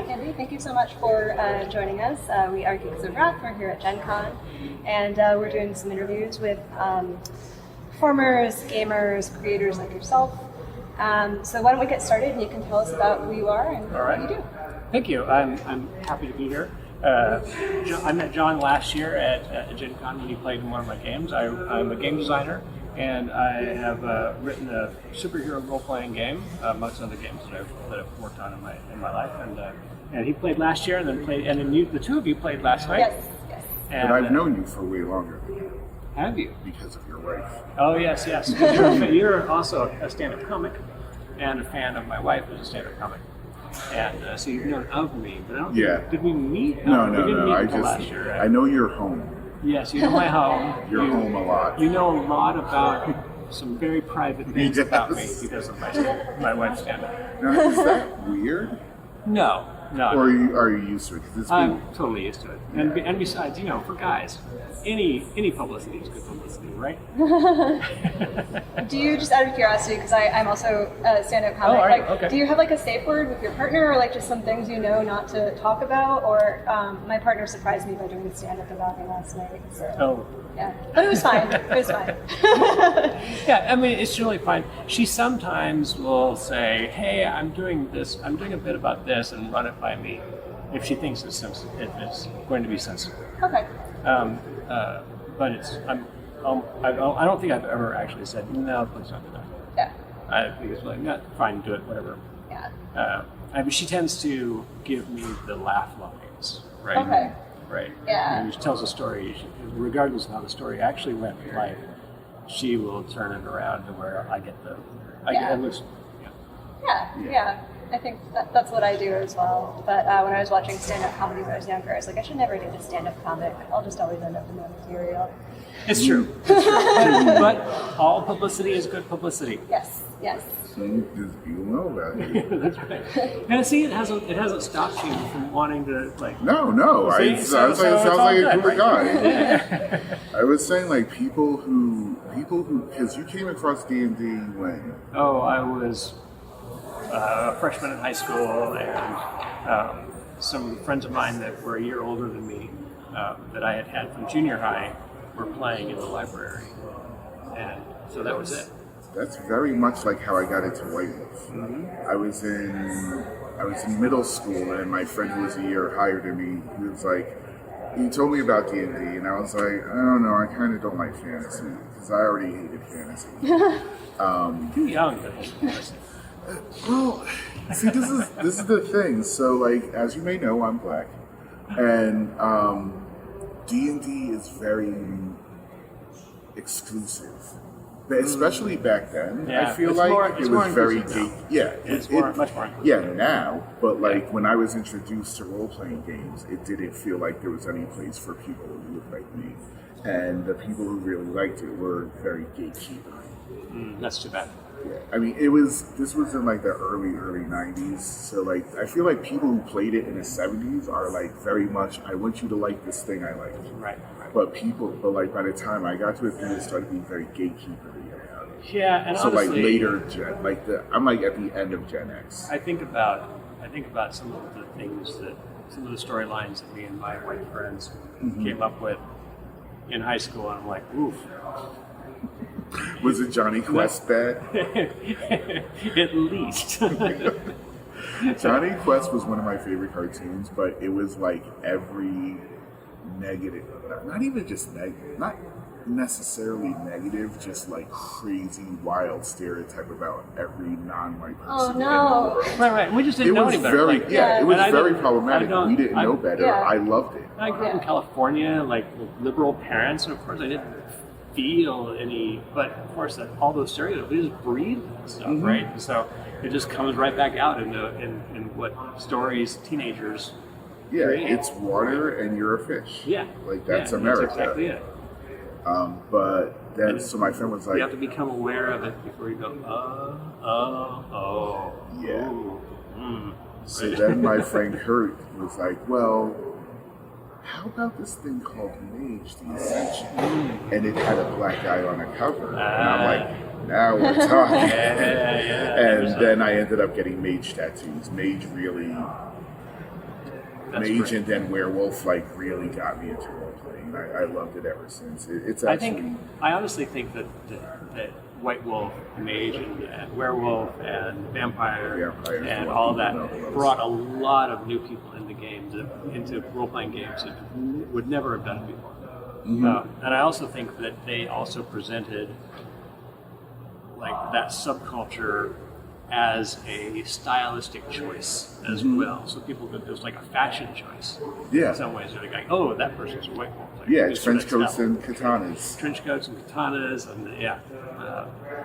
Hi, Andy. Thank you so much for joining us. We are Geeks of Wrath. We're here at GenCon, and we're doing some interviews with performers, gamers, creators like yourself. So why don't we get started, and you can tell us about who you are and what you do. Thank you. I'm happy to be here. I met John last year at GenCon when he played in one of my games. I'm a game designer, and I have written a superhero role-playing game, amongst other games that I've worked on in my life. And he played last year, and then the two of you played last night. Yes, yes. And but I've known you for way longer than you. Have you? Because of your wife. Oh yes. You're also a stand-up comic, and a fan of my wife who's a stand-up comic. And so you've known of me, but I don't think, did we meet? No. We didn't meet until last year, right? I know your home. Yes, you know my home. Your home a lot. You know a lot about some very private things about me because of my wife's stand-up. Now, is that weird? No. Or are you used to it? 'Cause it's I'm totally used to it. Yeah. And besides, for guys, any publicity is good publicity, right? Do you, just out of curiosity, because I'm also a stand-up comic, all right, okay. Do you have like a safe word with your partner, or just some things not to talk about? Or my partner surprised me by doing stand-up about me last night. So, yeah, but it was fine. It was fine. Yeah, I mean, it's really fine. She sometimes will say, "Hey, I'm doing a bit about this," and run it by me if she thinks it's going to be sensitive. Okay. But I don't think I've ever actually said, "No, please don't do that." Yeah. I think it's like, "No, fine, do it, whatever." Yeah. I mean, she tends to give me the laugh lines, right? Okay. Right. Yeah. And she tells a story, regardless of how the story actually went in life, she will turn it around to where I get at least. Yeah. I think that's what I do as well. But when I was watching stand-up comedy when I was younger, I was like, I should never do the stand-up comic. I'll just always end up in that material. It's true. But all publicity is good publicity. Yes. You know about it. That's right. And see, it hasn't stopped you from wanting to No. See, It sounds like a cool right? guy. I was saying people who because you came across D&D when? Oh, I was a freshman in high school, and some friends of mine that were a year older than me that I had from junior high were playing in the library, and so that was it. That's very much like how I got into White Wolf. Mm-hmm. I was in middle school, and my friend who was a year higher than me, he told me about D&D, and I was like, I don't know, I kind of don't like fantasy because I already hated fantasy. Too young for this. Well, see, this is the thing. So, as you may know, I'm black, and D&D is very exclusive. But especially back then, I feel like it was very gay. Yeah, it's much more inclusive. Yeah, now, but when I was introduced to role-playing games, it didn't feel like there was any place for people who looked like me, and the people who really liked it were very gatekeeper. That's too bad. Yeah, I mean, this was in the early 90s, so I feel like people who played it in the 70s are very much, I want you to like this thing I like. Right. But by the time I got to it, people started being very gatekeepery about it. Yeah, and so honestly, later Gen, I'm at the end of Gen X. I think about some of the things some of the storylines that me and my white friends came up with in high school, and I'm like, oof. Was it Johnny Quest bad? At least. Johnny Quest was one of my favorite cartoons, but it was every negative, not even just negative, not necessarily negative, just crazy, wild stereotype about every non-white person. Oh no! Right. We just didn't know any better. It was very problematic. We didn't know better. Yeah. I loved it. I grew up in California, with liberal parents, and of course I didn't feel any, but of course all those stereotypes, we just breathe that stuff, right? And so it just comes right back out in what stories teenagers create. It's water and you're a fish. Yeah. That's America. That's exactly it. But then, so my friend was like, you have to become aware of it before you go, yeah. Right. So then my friend Kurt was like, well, how about this thing called Mage the Ascension? And it had a black guy on the cover. And I'm like, now we're talking. And then I ended up getting Mage tattoos. Mage really Mage great. and then Werewolf like really got me into role playing. I loved it ever since. It's actually I honestly think that White Wolf, Mage, and Werewolf, and Vampire, Vampires and brought all people that into brought a lot of new people into games, into role-playing games that would never have done it before. And I also think that they also presented like that subculture as a stylistic choice as well. So people that there's like a fashion choice. Yeah. In some ways, they're like, oh, that person's a White Wolf. Like, yeah, it's trench sort of coats and katanas. trench coats and katanas, and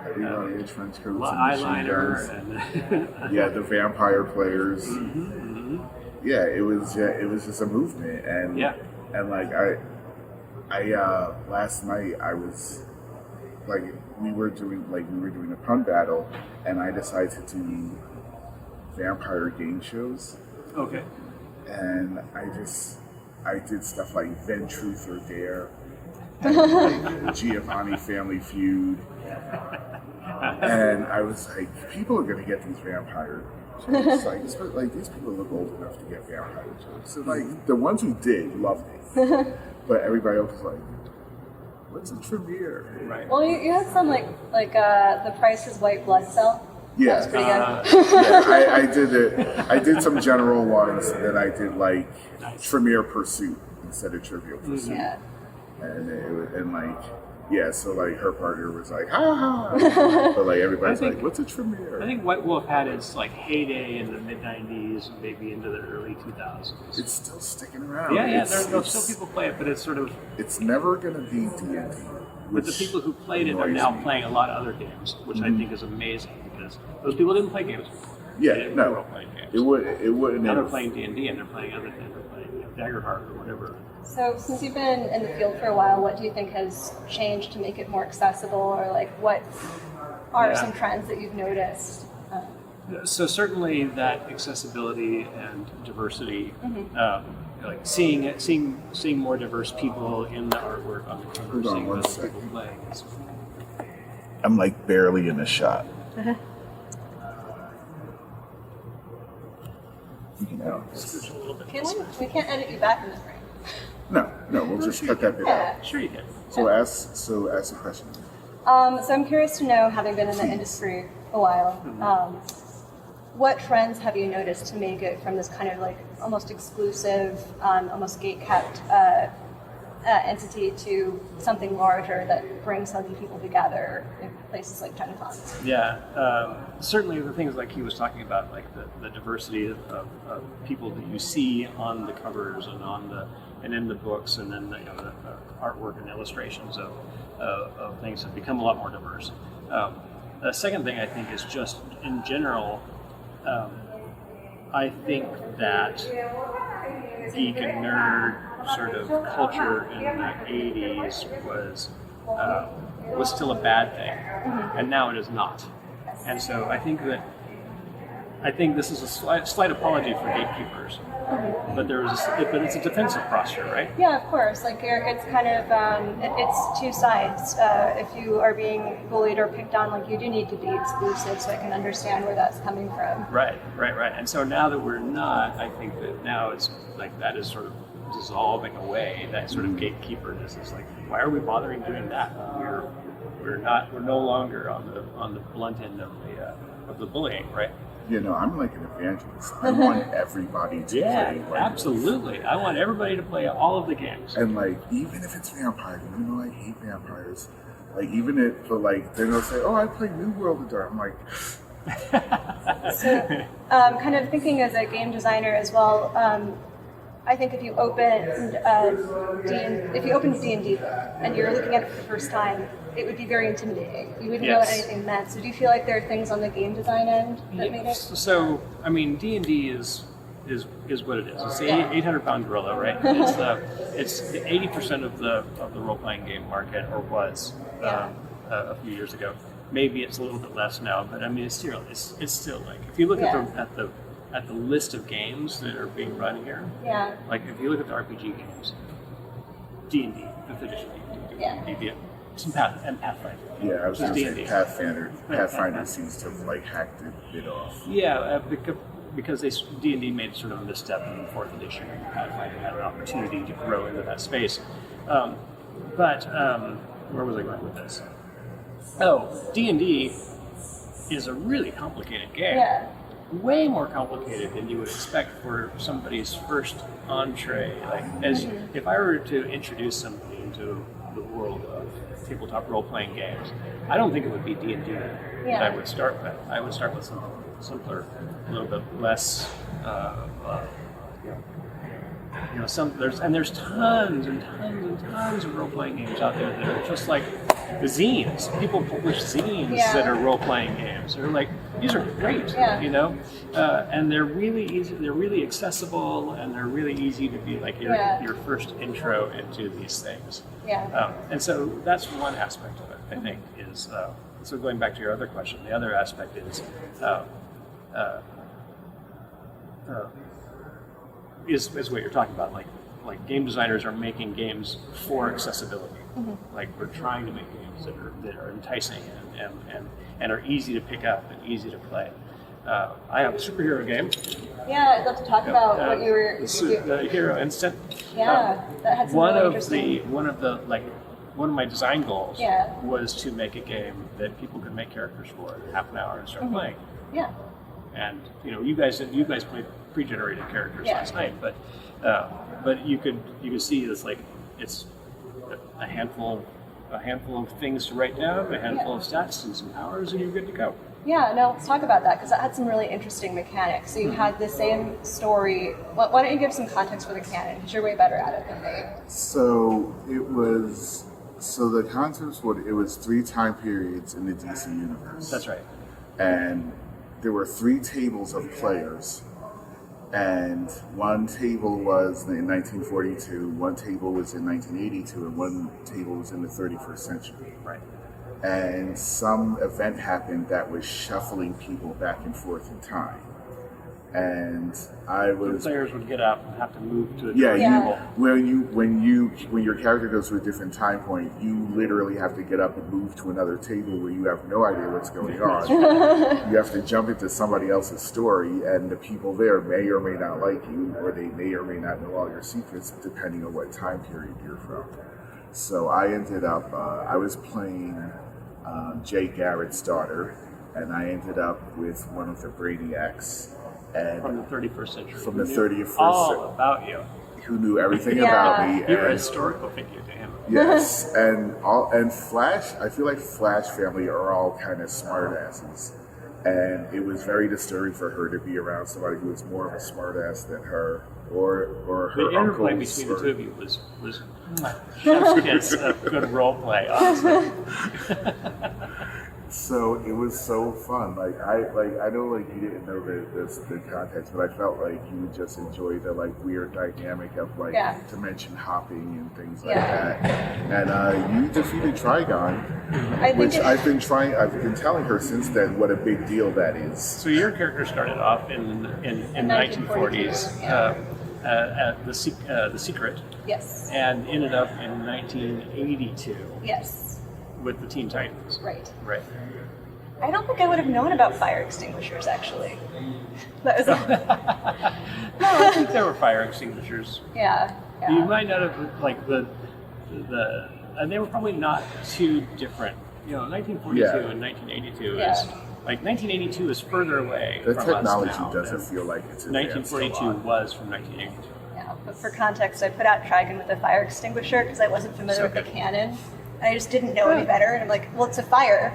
Everybody had trench coats and eyeliner, machine guns. and Yeah, the vampire players. Yeah, it was just a movement, and and like I last night I was like we were doing a pun battle, and I decided to do vampire game shows, okay. and I did stuff like Then Truth or Dare, and like Giovanni Family Feud, and I was like, people are gonna get these vampire jokes. Like these people look old enough to get vampire jokes. So like the ones who did loved it, but everybody else was like, what's a Tremere? Right. Well, you had some like The Price is White Blood Cell. Yeah, That's pretty good. yeah, I did it. I did some general ones, and then I did like Tremere Pursuit instead of Trivial Pursuit. Yeah. And like, yeah, so like her partner was like, ha ha, but like everybody's like, what's a Tremere? I think White Wolf had its like heyday in the mid '90s, maybe into the early 2000s. It's still sticking around. Yeah, there's still people play it, but it's sort of. It's never gonna be D&D. But the people who played it are now playing a lot of other games, which I think is amazing because those people didn't play games before. They Yeah, didn't no, play games. it wouldn't. Now they're have- playing D&D and they're playing other things. They're playing Daggerheart or whatever. So, since you've been in the field for a while, what do you think has changed to make it more accessible, or like what are some trends that you've noticed? So certainly that accessibility and diversity, like seeing more diverse people in the artwork on the cover, Hold on seeing one those second. people playing. I'm like barely in the shot. You can edit this. We can't edit you back in this frame. No, we'll just cut that bit out. Sure you can. So ask a question. So I'm curious to know, having been in the industry a while, what trends have you noticed to make it from this kind of like almost exclusive, almost gate-kept entity to something larger that brings other people together in places like GenCon? Yeah, certainly the things like he was talking about, like the diversity of people that you see on the covers and in the books, and then the artwork and illustrations of things have become a lot more diverse. The second thing I think is just in general, I think that geek and nerd sort of culture in the 80s was still a bad thing, and now it is not. And so I think this is a slight apology for gatekeepers, but but it's a defensive posture, right? Yeah, of course. Like it's kind of it's two sides. If you are being bullied or picked on, like you do need to be exclusive, so I can understand where that's coming from. Right. And so now that we're not, I think that now it's like that is sort of dissolving away. That sort of gatekeeperness is like, why are we bothering doing that? We're no longer on the blunt end of the bullying, right? I'm like an evangelist. I want everybody to play. Like, absolutely. I want everybody to play all of the games. And like, even if it's vampires, even though I hate vampires, like even if, but like, then they'll say, "Oh, I play New World of Dark." I'm like, So, kind of thinking as a game designer as well. I think if you opened D&D and you're looking at it for the first time, it would be very intimidating. You wouldn't know what anything meant. So do you feel like there are things on the game design end that made it? So, I mean, D&D is what it is. It's the 800-pound gorilla, right? It's 80% of the role-playing game market, or was a few years ago. Maybe it's a little bit less now, but I mean, it's still like, if you look at the list of games that are being run here, like if you look at the RPG games, D&D, 5th edition D&D, and Pathfinder. yeah, I was going to say D&D. Pathfinder seems to have like hacked it off. Yeah, because D&D made sort of a misstep in 4th edition, and Pathfinder had an opportunity to grow into that space. But where was I going with this? Oh, D&D is a really complicated game. Yeah. Way more complicated than you would expect for somebody's first entree. Like, if I were to introduce somebody into the world of tabletop role-playing games, I don't think it would be D&D that I would start with. I would start with something simpler, a little bit less. There's tons and tons and tons of role-playing games out there that are just like the zines. People publish zines that are role-playing games. They're like, these are great, and they're really easy. They're really accessible, and they're really easy to be like your first intro into these things. Yeah. And so that's one aspect of it. I think is so. Going back to your other question, the other aspect is what you're talking about. Like game designers are making games for accessibility. Like we're trying to make games that are enticing and are easy to pick up and easy to play. I have a superhero game. Yeah, I'd love to talk about what you were. The Hero Instant. Yeah, that had some really interesting. One of my design goals Yeah. was to make a game that people could make characters for in half an hour and start playing. Yeah. And you guys played pre-generated characters last night, but you could see it's a handful of things to write down, a handful of stats and some powers, and you're good to go. Yeah, no, let's talk about that because that had some really interesting mechanics. So you had the same story. Why don't you give some context for the canon? Because you're way better at it than me. So the concepts it was 3 time periods in the DC universe. That's right. And there were 3 tables of players. And one table was in 1942, one table was in 1982, and one table was in the 31st century. Right. And some event happened that was shuffling people back and forth in time. And the players would get up and have to move to a different table. When your character goes to a different time point, you literally have to get up and move to another table where you have no idea what's going on. You have to jump into somebody else's story, and the people there may or may not like you, or they may or may not know all your secrets, depending on what time period you're from. So I ended up, I was playing Jay Garrett's daughter, and I ended up with one of the Brainiacs. And from the 31st century. From the 31st century. All about you. Who knew everything about me. You're a historical figure to him. Yes. and Flash, I feel like Flash family are all kind of smartasses. And it was very disturbing for her to be around somebody who was more of a smartass than her or her uncle. The interplay between the two of you was chef's kiss of good role play, honestly. So it was so fun. I know you didn't know the context, but I felt like you would just enjoy the weird dynamic of dimension hopping and things like that. And you defeated Trigon, which I've been telling her since then what a big deal that is. So your character started off in the 1940s at the Secret. Yes. And ended up in 1982. Yes. With the Teen Titans. Right. Right. I don't think I would have known about fire extinguishers, actually. That was No, I think there were fire extinguishers. Yeah. You might not have, and they were probably not too different. 1942 and 1982 is, 1982 is further away from us now. The technology doesn't feel like it's advanced 1942 was from 1982. Yeah, but for context, I put out Trigon with a fire extinguisher because I wasn't familiar with the canon. I just didn't know any better, and I'm like, well, it's a fire.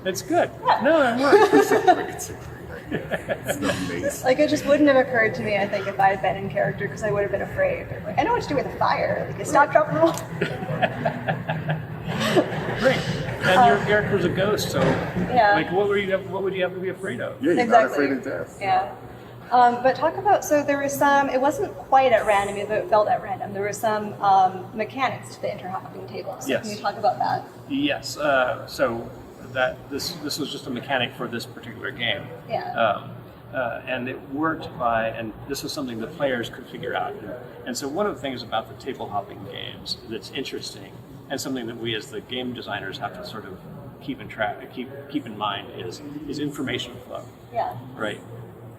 It's good. Yeah. No, I'm right. It's a great idea. It's amazing. It just wouldn't have occurred to me, I think, if I had been in character, because I would have been afraid. I know what to do with a fire. Stop, drop, roll. Great. And your character's a ghost, so what would you have to be afraid of? Yeah, you're not afraid of death. Yeah. But talk about, so there was some, it wasn't quite at random, even though it felt at random. There were some mechanics to the interhopping tables. Yes. Can you talk about that? Yes. So this was just a mechanic for this particular game. Yeah. And it worked and this was something that players could figure out. And so one of the things about the table hopping games that's interesting, and something that we as the game designers have to sort of keep in mind is information flow. Yeah. Right.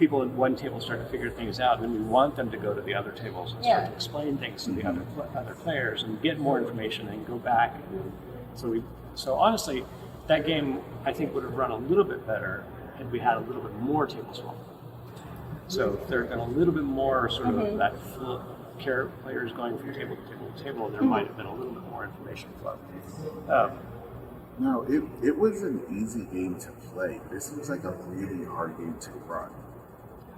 people at one table start to figure things out, and then we want them to go to the other tables and start to explain things to the other players and get more information and go back. So honestly, that game I think would have run a little bit better had we had a little bit more table swap. So if there had been a little bit more sort of that flow, players going from table to table to table, there might have been a little bit more information flow. No, it was an easy game to play. This was like a really hard game to run.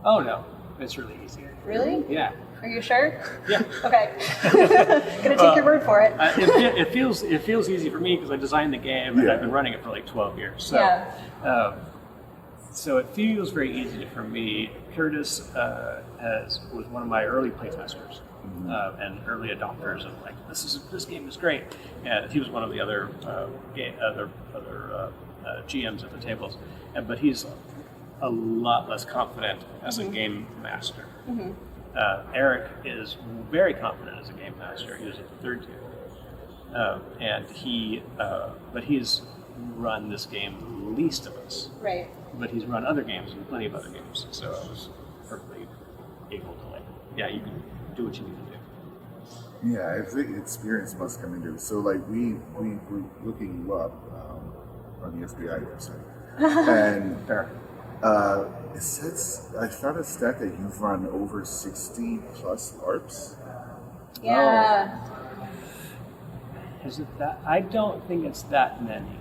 Oh no, it's really easy. Really? Yeah. Are you sure? Yeah. Okay. Gonna take your word for it. It feels easy for me because I designed the game and I've been running it for like 12 years. So, so it feels very easy for me. Curtis was one of my early playtesters and early adopters of like this game is great. And he was one of the other GMs at the tables, but he's a lot less confident as a game master. Eric is very confident as a game master. He was at the third table, and but he's run this game the least of us. Right. But he's run other games and plenty of other games, so I was perfectly able to you can do what you need to do. Yeah, I think experience must come into it. So like we were looking you up on the FBI website, and Fair. it says I found a stat that you've run over 60 plus LARPs. Yeah. Is it that? I don't think it's that many.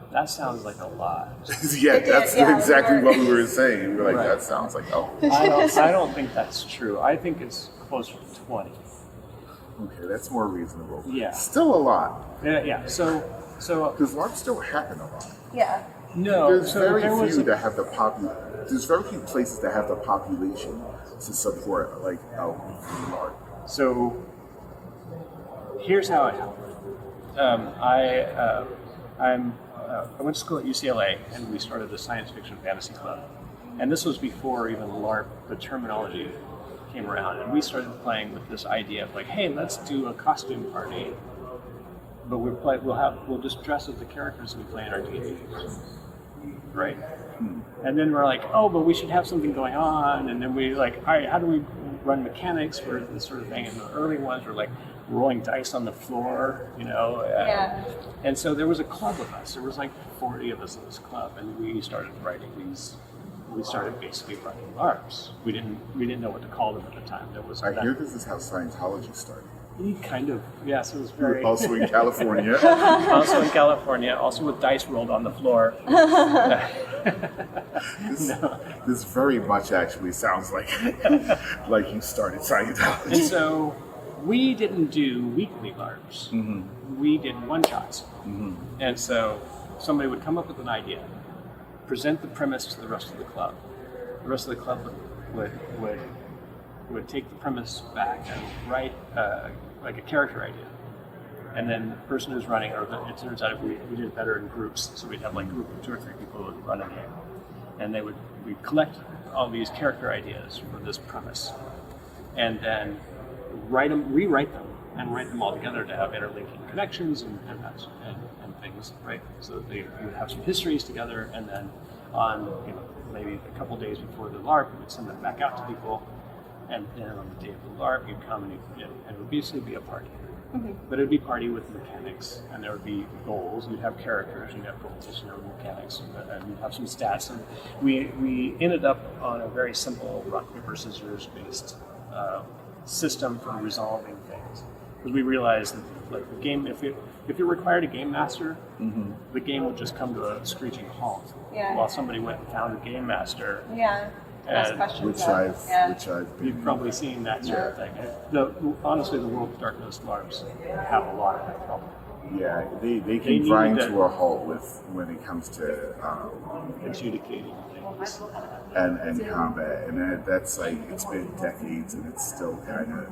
That sounds like a lot. Yeah, that's exactly what we were saying. We were like, Right. that sounds like I don't think that's true. I think it's closer to 20. Okay, that's more reasonable. Yeah. Still a lot. Yeah. So Because LARPs don't happen a lot. Yeah. no. There's So very there was few that have the There's very few places that have the population to support like a weekly LARP. So here's how it happened. I went to school at UCLA, and we started the Science Fiction Fantasy Club. And this was before even LARP, the terminology, came around. And we started playing with this idea of like, hey, let's do a costume party, but we'll just dress as the characters we play in our D&D, right? And then we're like, oh, but we should have something going on. And then we like, all right, how do we run mechanics for this sort of thing? And the early ones were like rolling dice on the floor, And so there was a club of us. There was like 40 of us in this club, and we started writing these. We started basically writing LARPs. We didn't know what to call them at the time. There was I hear this is how Scientology started. Kind of, yes. It was very Also in California. also in California, also with dice rolled on the floor. This very much actually sounds like like you started Scientology. And so we didn't do weekly LARPs. We did one-shots. And so somebody would come up with an idea, present the premise to the rest of the club. The rest of the club would take the premise back and write like a character idea. And then the person who's running, it turns out we did it better in groups, so we'd have like a group of 2 or 3 people who would run a game. And we'd collect all these character ideas for this premise. And then rewrite them, and write them all together to have interlinking connections and things, right? So you would have some histories together, and then on maybe a couple days before the LARP, we would send them back out to people, and then on the day of the LARP, you'd come and it would basically be a party. But it would be a party with mechanics, and there would be goals. You'd have characters, you'd have goals, mechanics, and you'd have some stats. And we ended up on a very simple rock, paper, scissors based system for resolving things. Because we realized that like the game, if it required a game master, the game would just come to a screeching halt. While somebody went and found a game master. Which I've You've probably seen that sort of thing. Honestly, the World of Darkness LARPs have a lot of that problem. Yeah, they can grind to a halt when it comes to adjudicating things and combat, and that's like it's been decades and it's still kind of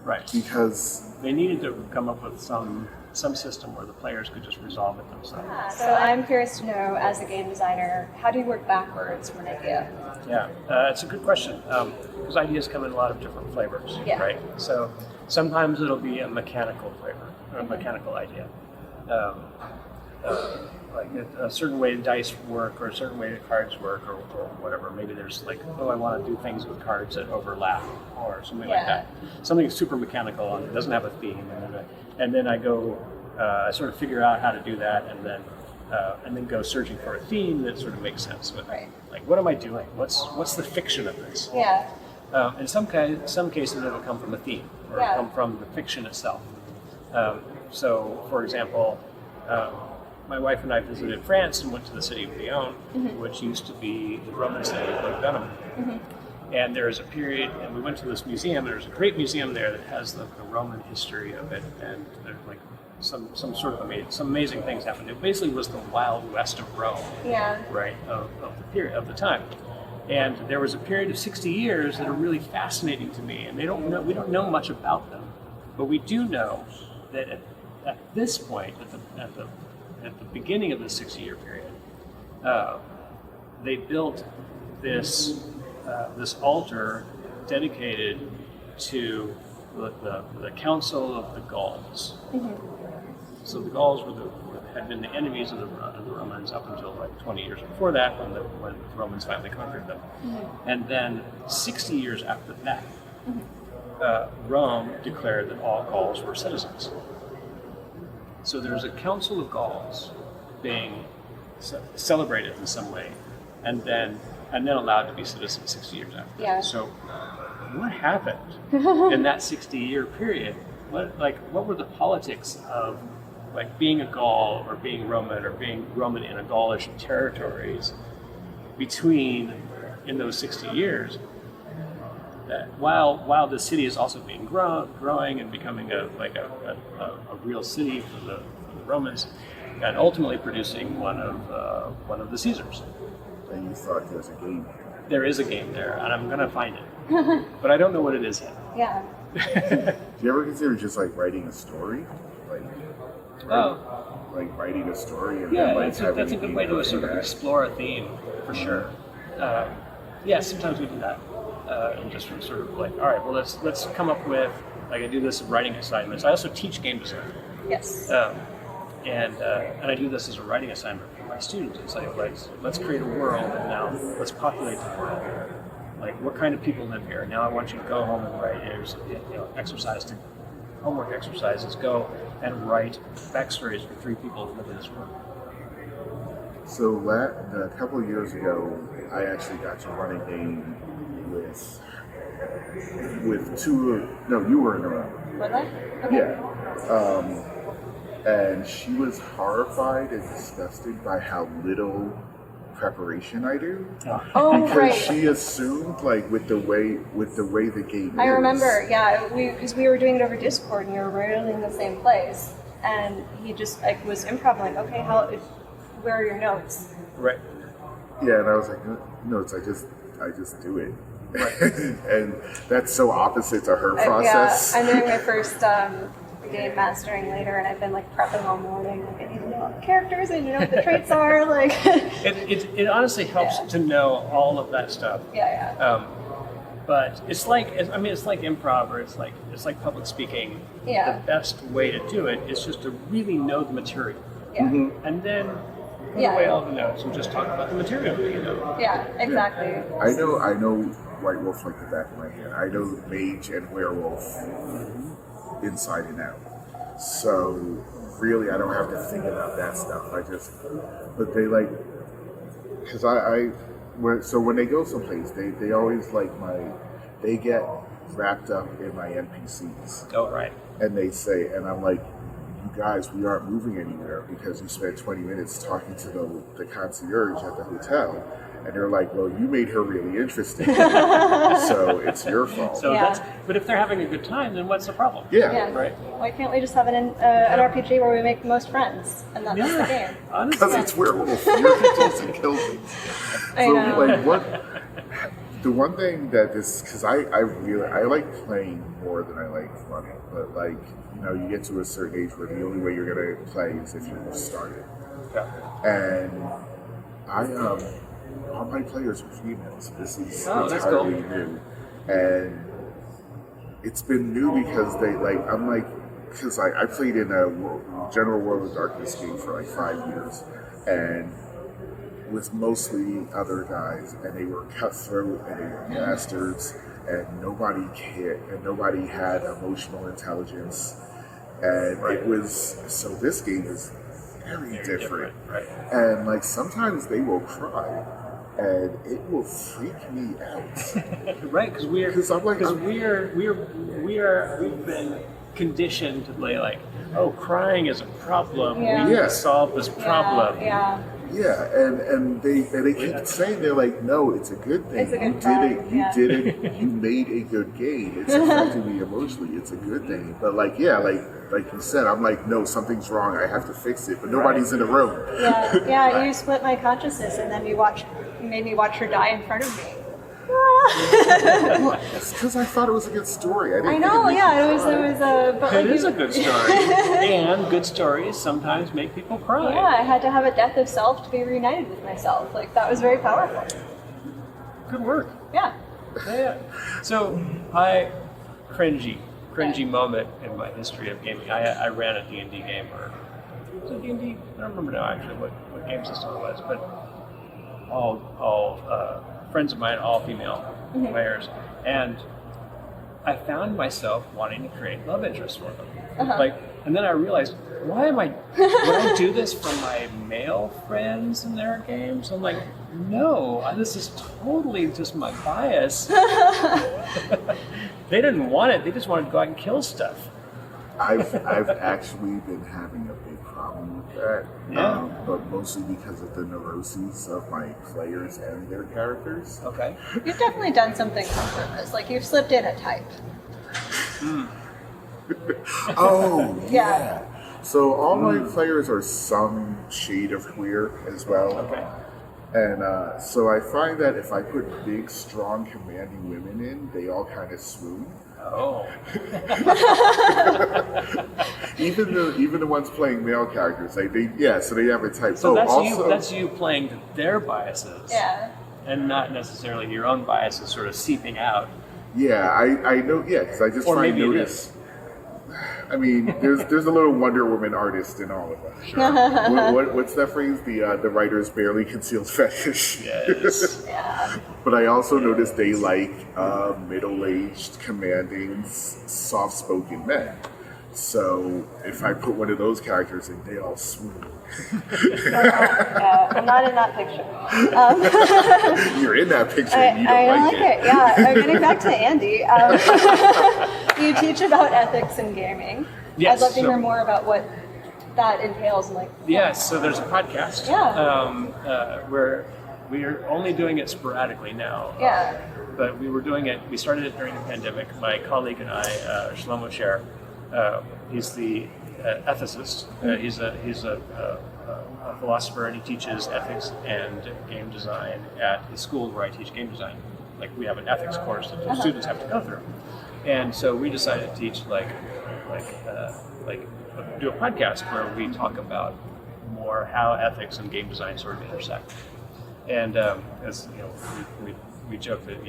right because they needed to come up with some system where the players could just resolve it themselves. So I'm curious to know, as a game designer, how do you work backwards from an idea? Yeah, it's a good question because ideas come in a lot of different flavors, right? So sometimes it'll be a mechanical flavor or a mechanical idea. like a certain way dice work, or a certain way that cards work, or whatever. Maybe there's like, oh, I want to do things with cards that overlap, or something like that. Something super mechanical and it doesn't have a theme, and then I go, I sort of figure out how to do that, and then go searching for a theme that sort of makes sense. But like, what am I doing? What's the fiction of this? Yeah. In some cases, it'll come from a theme, or it'll come from the fiction itself. So, for example, my wife and I visited France and went to the city of Lyon, which used to be the Roman city of Venom. And there is a period, and we went to this museum. There's a great museum there that has the Roman history of it, and there's like some sort of amazing things happened. It basically was the Wild West of Rome, right, of the period of the time. And there was a period of 60 years that are really fascinating to me, and we don't know much about them, but we do know that at this point, at the beginning of the 60-year period, they built this altar dedicated to the Council of the Gauls. So the Gauls had been the enemies of the Romans up until like 20 years before that, when the Romans finally conquered them. And then 60 years after that, Rome declared that all Gauls were citizens. So there's a Council of Gauls being celebrated in some way, and then allowed to be citizens 60 years after. Yeah. So what happened in that 60-year period? What were the politics of like being a Gaul or being Roman in a Gaulish territories in those 60 years? That while the city is also being growing and becoming a real city for the Romans, and ultimately producing one of the Caesars. And you thought there's a game. There is a game there, and I'm gonna find it, but I don't know what it is yet. Yeah. Do you ever consider just like writing a story, like writing a story and then like that's a good way to sort of explore a theme, for sure. Sometimes we do that. And just sort of like, all right, well, let's come up with, like, I do this writing assignments. I also teach game design. Yes. And I do this as a writing assignment for my students. It's like, let's create a world, and now let's populate the world. Like, what kind of people live here? Now I want you to go home and write. Here's homework exercises. Go and write backstories for 3 people who live in this world. So a couple of years ago, I actually got to run a game with two. No, you were in a room. Was I? Okay. Yeah. And she was horrified and disgusted by how little preparation I do. Oh, because right. she assumed, like, with the way the game is. I remember, because we were doing it over Discord and you were really in the same place, and he just like was improv, like, okay, where are your notes? Right. Yeah, and I was like, notes. I just do it. Right. And that's so opposite to her process. Yeah, I'm doing my first game mastering later, and I've been like prepping all morning. Like, I need to know all the characters, I need to know what the traits are. Like, it honestly helps to know all of that stuff. Yeah. But it's like improv, or it's like public speaking. Yeah. The best way to do it is just to really know the material. Yeah. Mm-hmm. And then put away all the notes and just talk about the material that you know. Yeah, exactly. Yeah. I know White Wolf like the back of my hand. I know Mage and Werewolf inside and out. So really, I don't have to think about that stuff. But they like, because so when they go someplace, they always they get wrapped up in my NPCs. Oh, right. And they say, and I'm like, you guys, we aren't moving anywhere because you spent 20 minutes talking to the concierge at the hotel. And they're like, well, you made her really interesting, so it's your fault. So but if they're having a good time, then what's the problem? Yeah. Right. Why can't we just have an RPG where we make the most friends, and that's the game? Because it's werewolf. Werewolves and kill things. I know. The one thing that because I like playing more than I like running, but you get to a certain age where the only way you're gonna play is if you start it. Yeah. And all my players are females. This is cool. entirely new, and it's been new because I'm like, because I played in a General World of Darkness game for like 5 years, and it was mostly other guys, and they were cutthroat and they were bastards, and nobody cared, and nobody had emotional intelligence, and it was, so this game is very different. Right. And like sometimes they will cry, and it will freak me out. Right, because I'm like, we've been conditioned to play like, oh, crying is a problem. Yeah. We need Yeah. to solve this problem. Yeah. Yeah, and they keep saying, they're like, no, it's a good thing. It's a good you cry, did it. yeah. You did it. You made a good game. It's affecting me emotionally. It's a good thing. But like, yeah, like you said, I'm like, no, something's wrong. I have to fix it. But nobody's in the room. Yeah. You split my consciousness, and then you made me watch her die in front of me. Well, it's because I thought it was a good story. I didn't I think know. it Yeah, it was a. But It like is a good story, and good stories sometimes make people cry. Yeah, I had to have a death of self to be reunited with myself. Like that was very powerful. Good work. Yeah. Yeah. So, cringy moment in my history of gaming. I ran a D&D game, or was it D&D? I don't remember now actually what game system it was, but all friends of mine, all female players, and I found myself wanting to create love interests for them. And then I realized, would I do this for my male friends in their games? I'm like, no, this is totally just my bias. They didn't want it, they just wanted to go out and kill stuff. I've actually been having a big problem with that, but mostly because of the neuroses of my players and their characters. Okay. You've definitely done something on purpose. Like you've slipped in a type. Oh, Yeah. So all my players are some shade of queer as well. Okay. And so I find that if I put big, strong, commanding women in, they all kind of swoon. Oh. Even the ones playing male characters, so they have a type. So also, that's you playing to their biases. Yeah. And not necessarily your own biases sort of seeping out. Yeah, I know. Yeah, because I just Or find maybe it notice. I mean, there's a little Wonder Woman artist in all of us. Sure. What's that phrase? The writer's barely concealed fetish. Yes. Yeah. But I also noticed they like middle-aged, commanding, soft-spoken men. So if I put one of those characters in, they all swoon. I'm not in that picture. You're in that picture and you don't I like like it. Yeah. Getting back to Andy, you teach about ethics in gaming. Yes, I'd love to so- hear more about what that entails. And like, Yes, so there's a podcast. Yeah. Where we are only doing it sporadically now. Yeah. But we started it during the pandemic. My colleague and I, Shlomo Sher, he's the ethicist. He's a philosopher, and he teaches ethics and game design at the school where I teach game design. Like we have an ethics course that the students have to go through. And so we decided to teach do a podcast where we talk about more how ethics and game design sort of intersect. And as you know, we joke that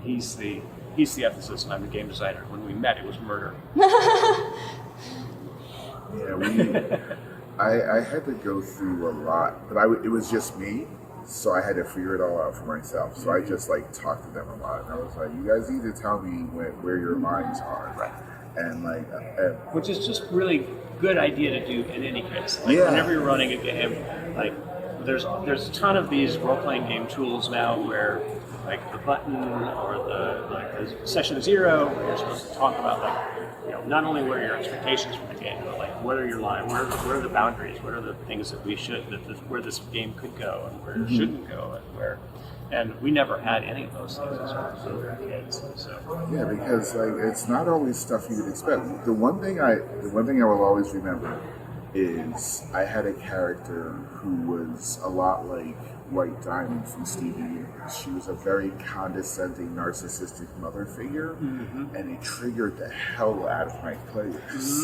he's the ethicist and I'm the game designer. When we met, it was murder. Yeah, I had to go through a lot, but it was just me, so I had to figure it all out for myself. So I just talked to them a lot, and I was like, "You guys need to tell me where your lines are." Right. And Which is just really good idea to do in any case. Yeah. Whenever you're running a game, there's a ton of these role-playing game tools now where the button or the session 0 where you're supposed to talk about not only what are your expectations for the game, but what are your lines, where are the boundaries, what are the things that where this game could go and where it shouldn't go, and we never had any of those things as we were kids. So yeah, because it's not always stuff you would expect. The one thing I will always remember is I had a character who was a lot like White Diamond from Stevie Universe. She was a very condescending, narcissistic mother figure, and it triggered the hell out of my players.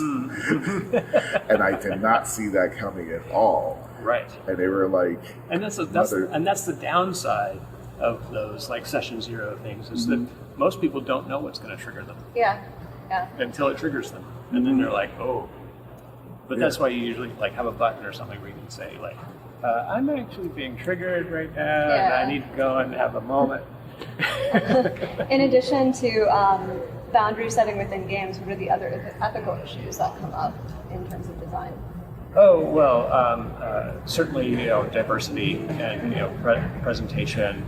And I did not see that coming at all. right, And they were like, and that's the downside of those session 0 things is that most people don't know what's going to trigger them Yeah. Yeah. until it triggers them. and then they're like, oh. But that's why you usually like have a button or something where you can say like, I'm actually being triggered right now, and I need to go and have a moment. In addition to boundary setting within games, what are the other ethical issues that come up in terms of design? Oh well, certainly diversity and presentation.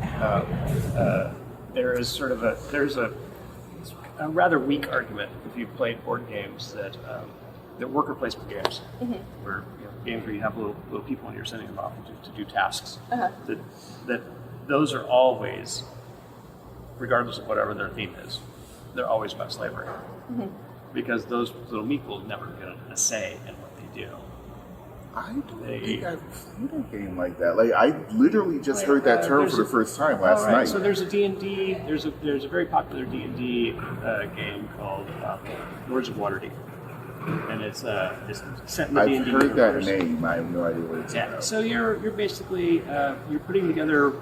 There is sort of there's a rather weak argument if you've played board games that worker placement games, where games where you have little people and you're sending them off to do tasks. That those are always, regardless of whatever their theme is, they're always about slavery, because those little meeples never get a say in what they do. I don't think I've played a game like that. Like I literally just heard that term for the first time last night. So there's a D&D. There's a very popular D&D game called Lords of Waterdeep, and it's set in the D&D I've heard universe. that name. I have no idea what it's about. So you're basically you're putting together.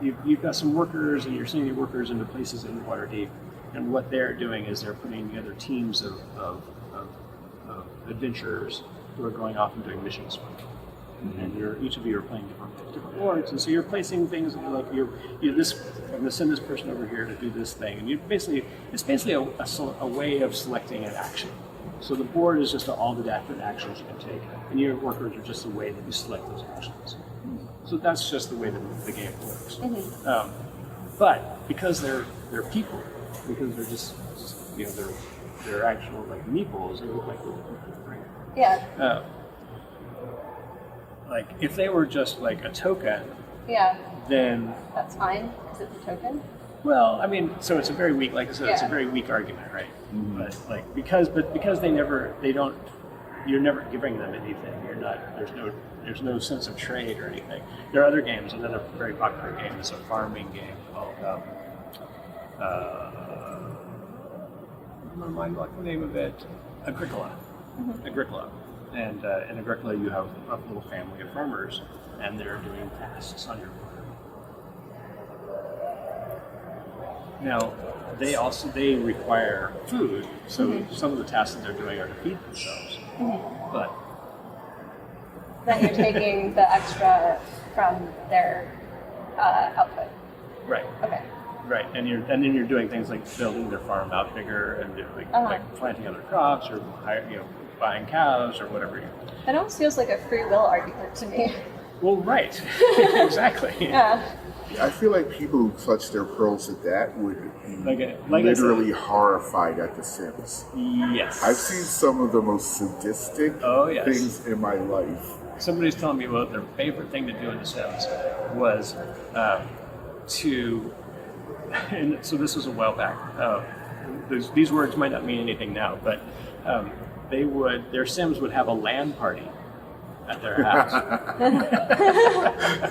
You've got some workers, and you're sending your workers into places in Waterdeep, and what they're doing is they're putting together teams of adventurers who are going off and doing missions. And each of you are playing different boards, and so you're placing things like I'm going to send this person over here to do this thing, and it's basically a way of selecting an action. So the board is just all the different actions you can take, and your workers are just the way that you select those actions. So that's just the way that the game works. But because they're people, because they're just they're actual like meeples, they look like little people, right? Yeah. Like if they were just like a token, then that's fine because it's a token. Well, I mean, so it's a very weak, like I said, it's a very weak argument, right? But like because you're never giving them anything. There's no sense of trade or anything. There are other games. Another very popular game is a farming game called my mind blocked the name of it, Agricola. Agricola. And in Agricola, you have a little family of farmers, and they're doing tasks on your farm. Now, they require food, so some of the tasks that they're doing are to feed themselves. But then you're taking the extra from their output. Right. Okay. Right, and then you're doing things like building their farm out bigger, and like planting other crops, or buying cows, or whatever. That almost feels like a free will argument to me. Well, right, exactly. Yeah. I feel like people who clutch their pearls at that would be like literally horrified at The Sims. Yes. I've seen some of the most sadistic things in my life. Somebody's telling me their favorite thing to do in The Sims was and so this was a while back. These words might not mean anything now, but their Sims would have a LAN party at their house.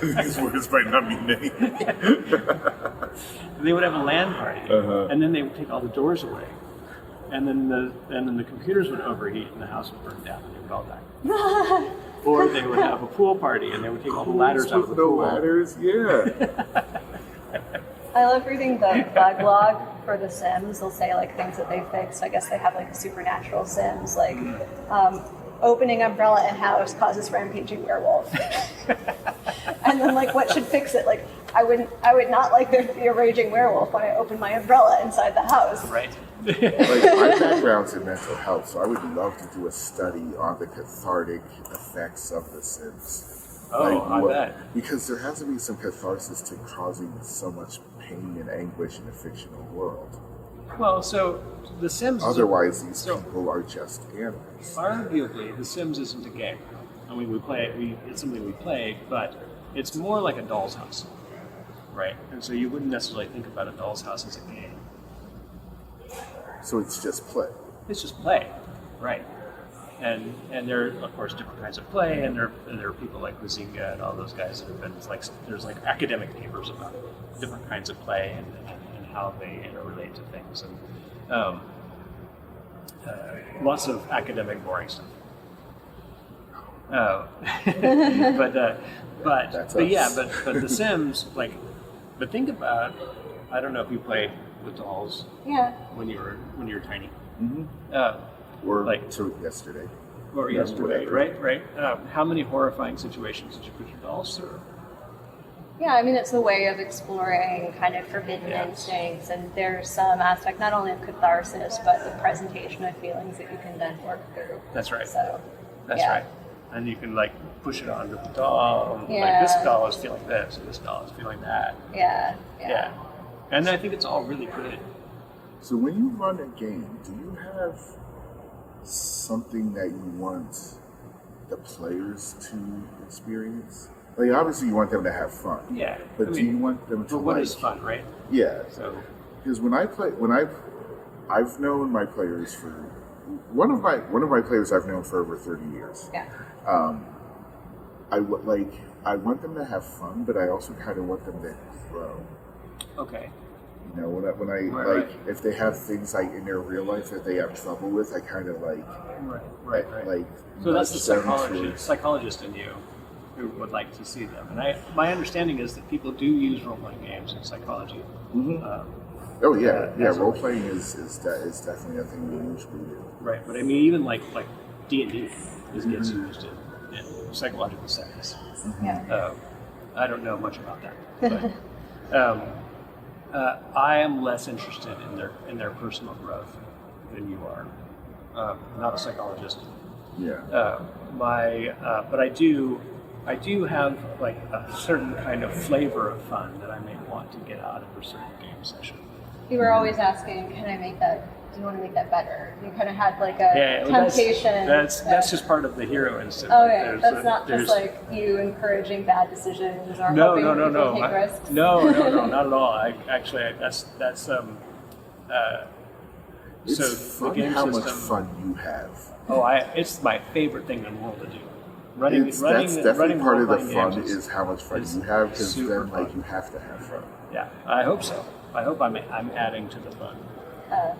These words might not mean anything. They would have a LAN party, and then they would take all the doors away, and then the computers would overheat and the house would burn down and they would all die. Or they would have a pool party and they would take all the ladders out of the pool. Ladders, yeah. I love reading the bug log for The Sims. They'll say like things that they fixed. I guess they have like a supernatural Sims, like opening umbrella in house causes rampaging werewolf. And then like what should fix it? Like I would not like there to be a raging werewolf when I open my umbrella inside the house. Right. Like my background's in mental health, so I would love to do a study on the cathartic effects of The Sims. I bet. Because there has to be some catharsis to causing so much pain and anguish in a fictional world. Well, so The Sims. Otherwise, these people are just animals. Arguably, The Sims isn't a game. I mean, it's something we play, but it's more like a doll's house, right? And so you wouldn't necessarily think about a doll's house as a game. So it's just play. It's just play, right? And there are, of course, different kinds of play, and there are people like Bazinga and all those guys that have been there's academic papers about different kinds of play and how they interrelate to things, and lots of academic boring stuff. But The Sims, but think about, I don't know if you played with dolls. Yeah. When you were tiny. Or Like so yesterday. or yesterday, whatever. right? How many horrifying situations did you put your dolls through? Yeah, I mean, it's a way of exploring kind of forbidden Yeah. instincts, and there's some aspect not only of catharsis, but the presentation of feelings that you can then work through. That's right. So, That's yeah. right. And you can like push it onto the doll. And, Yeah. Like this doll is feeling this, and this doll is feeling that. Yeah, Yeah. And I think it's all really good. So when you run a game, do you have something that you want the players to experience? Like obviously you want them to have fun. Yeah. But I do mean, you want them to But what like is fun, right? Yeah. So Because I've known my players for one of my players I've known for over 30 years. Yeah. I want them to have fun, but I also kind of want them to grow. okay. You know, when I Right, like if they have things like in their real life that they have trouble with, I kind of like Right. like So that's the nudge them to- psychologist in you who would like to see them. And my understanding is that people do use role-playing games in psychology. Oh yeah, as a- role playing is definitely a thing we usually do. Right, but I mean, even like D&D gets used in psychological settings. Yeah. I don't know much about that, but I am less interested in their personal growth than you are. Not a psychologist. Yeah. But I do have like a certain kind of flavor of fun that I may want to get out of a certain game session. You were always asking, can I make that? Do you want to make that better? You kind of had like a well, temptation. That's just part of the hero instinct. Oh, Like, yeah. That's not just like you encouraging bad decisions or hoping people take risks. No, not at all. That's It's so fun the game how system. much fun you have. It's my favorite thing in the world to do. That's definitely part of the role-playing fun games is how much fun is you have, because super then like fun. you have to have fun. Yeah, I hope so. I hope I'm adding to the fun.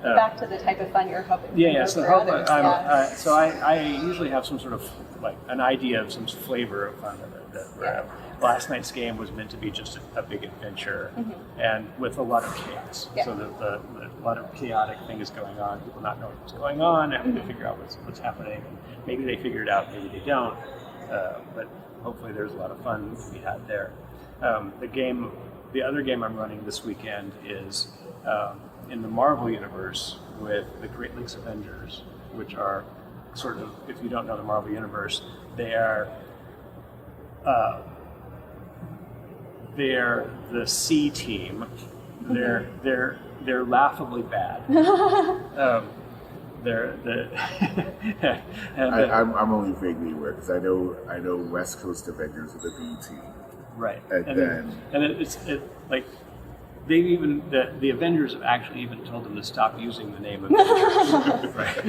Back to the type of fun you're hoping. Yeah. for So others. so I usually have some sort of like an idea of some flavor of fun that last night's game was meant to be just a big adventure, and with a lot of chaos. Yeah. So the a lot of chaotic things going on. People not knowing what's going on, having to figure out what's happening. And maybe they figure it out, maybe they don't. But hopefully, there's a lot of fun to be had there. The other game I'm running this weekend is in the Marvel universe with the Great Lakes Avengers, which are sort of, if you don't know the Marvel universe, they're the C team. They're laughably bad. I'm only vaguely aware because I know West Coast Avengers are the B team. Right, And it's like they've even the Avengers have actually even told them to stop using the name Avengers. Right,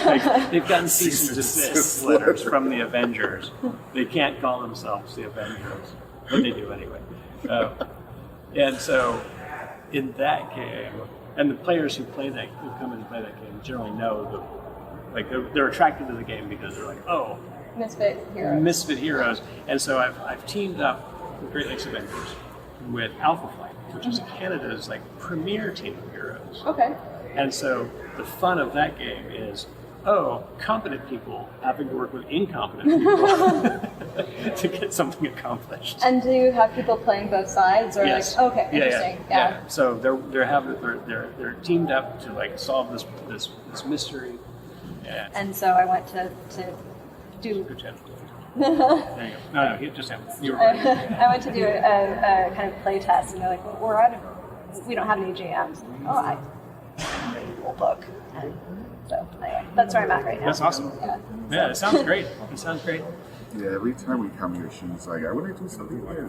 like, they've gotten cease and desist letters from the Avengers. They can't call themselves the Avengers, but they do anyway. And so, in that game, and the players who come in and play that game generally know they're attracted to the game because they're like, oh. Misfit heroes. And so I've teamed up with Great Lakes Avengers with Alpha Flight, which is Canada's premier team of heroes. Okay. And so the fun of that game is, competent people having to work with incompetent people to get something accomplished. And do you have people playing both sides, or Yes. Interesting. Yeah. So they're teamed up to solve this mystery. Yeah. And so I went to do. Good job. There you go. No, you just have. You were right. I went to do a kind of play test, and they're like, we don't have any GMs. I will book. And so anyway, that's where I'm at right now. That's awesome. Yeah, it sounds great. yeah, every time we come here, she's like, I want to do something weird.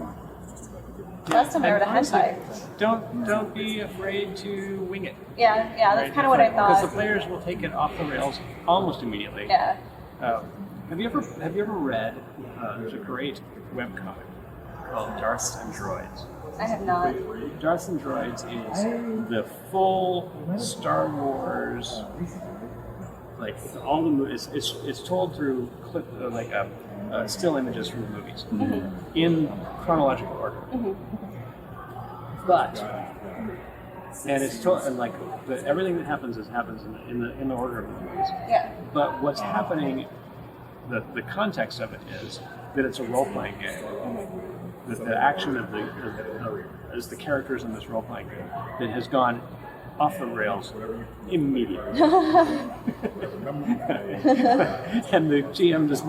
Last time I wrote a honestly, hentai. Don't be afraid to wing it. Yeah, that's kind of what I thought. Because the players will take it off the rails almost immediately. Yeah. Have you ever read? There's a great webcomic called Darths and Droids. I have not. Darths and Droids is the full Star Wars, all the movies. It's told through still images from the movies in chronological order. But and it's and like everything that happens happens in the order of the movies. Yeah. But what's happening, the context of it is that it's a role-playing game. That the action of is the characters in this role-playing game that has gone off the rails immediately. And the GM just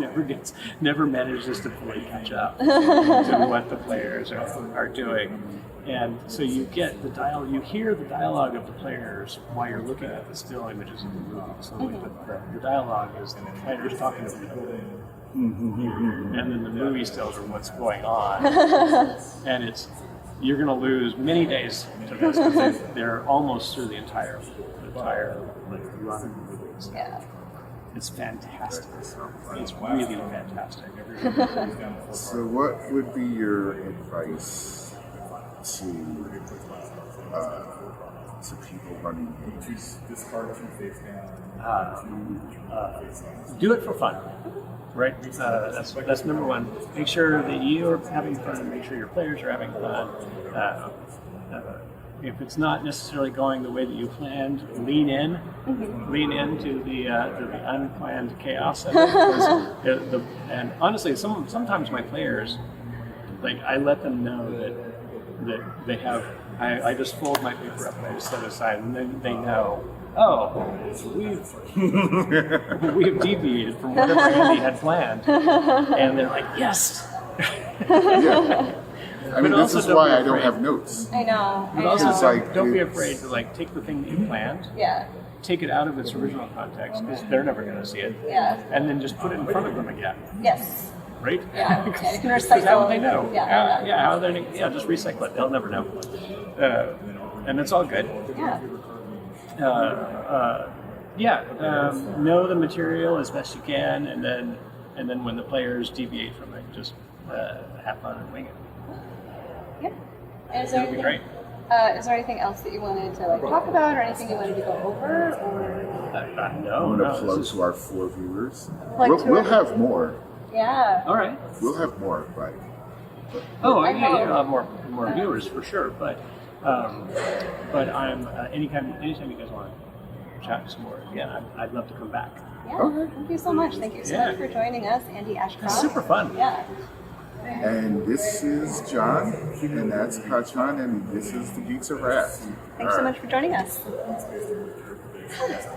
never manages to fully catch up to what the players are doing. And so you get you hear the dialogue of the players while you're looking at the still images of the movie. So the dialogue is the players talking to each other. And then the movie stills are what's going on. And you're going to lose many days to this because they're almost through the entire run of the movies. Yeah. It's fantastic. It's really fantastic. So, what would be your advice to people running games? Do it for fun. Right, that's number one. Make sure that you're having fun. Make sure your players are having fun. If it's not necessarily going the way that you planned, lean into the unplanned chaos of it. And honestly, sometimes my players, like I let them know that they have. I just fold my paper up and I just set it aside, and then they know. Oh, we've deviated from whatever Andy had planned, and they're like, yes. Yeah. I mean, this is why I don't have notes. I know. But also, don't be afraid to take the thing that you planned, take it out of its original context because they're never going to see it, and then just put it in front of them again. Yes. Right? Yeah. You can recycle. Because how would they know? Yeah. Just recycle it. They'll never know, and it's all good. Yeah. Know the material as best you can, and then when the players deviate from it, just have fun and wing it. Yeah. That would be great. Is there anything else that you wanted to talk about, or anything you wanted to go over, or? I'm going to plug to our 4 viewers. We'll have more. Yeah. All right. We'll have more, but. Oh, yeah, you'll have more viewers for sure, but I'm anytime you guys want to chat some more, again, I'd love to come back. Yeah. Okay. Thank you so much. Thank you so much for joining us, Andy Ashcraft. It's super fun. Yeah. And this is John, and that's Kachan, and this is the Geeks of Wrath. Thanks so much for joining us.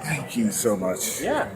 Thank you so much. Yeah.